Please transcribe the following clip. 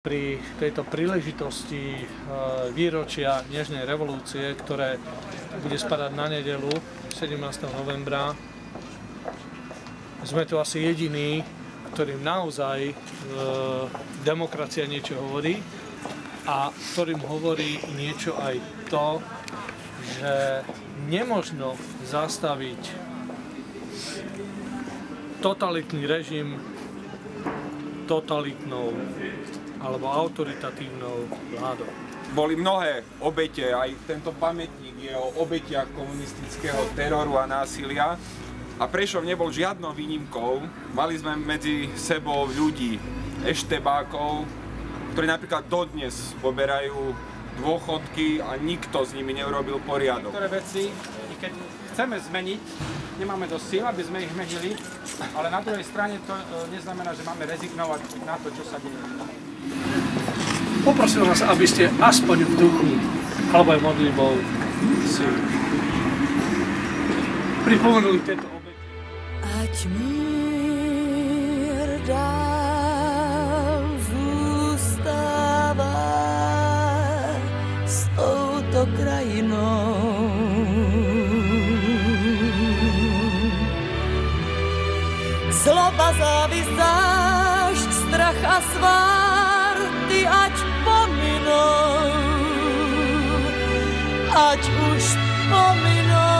Pri tejto príležitosti výročia Nežnej revolúcie, ktoré bude spadať na nedeľu 17. novembra, sme tu asi jediní, ktorým naozaj demokracia niečo hovorí a ktorým hovorí niečo aj to, že nemožno zastaviť totalitný režim totalitnou alebo autoritatívnou vládou. Boli mnohé obete, aj tento pamätník je o obetiach komunistického teroru a násilia. A Prešov nebol žiadnou výnimkou. Mali sme medzi sebou ľudí, eštebákov, ktorí napríklad dodnes poberajú dôchodky a nikto s nimi neurobil poriadok. Niektoré veci, i keď chceme zmeniť, nemáme dosť síl, aby sme ich menili, ale na druhej strane to neznamená, že máme rezignovať na to, čo sa deje. Poprosil vás, aby ste aspoň v duchu alebo aj modlitbou si pripomenuli tieto obete. Ať mír dál zůstává s touto krajinou. Zloba, závisť, zášť, strach a svárty ať pominou, ať už pominou.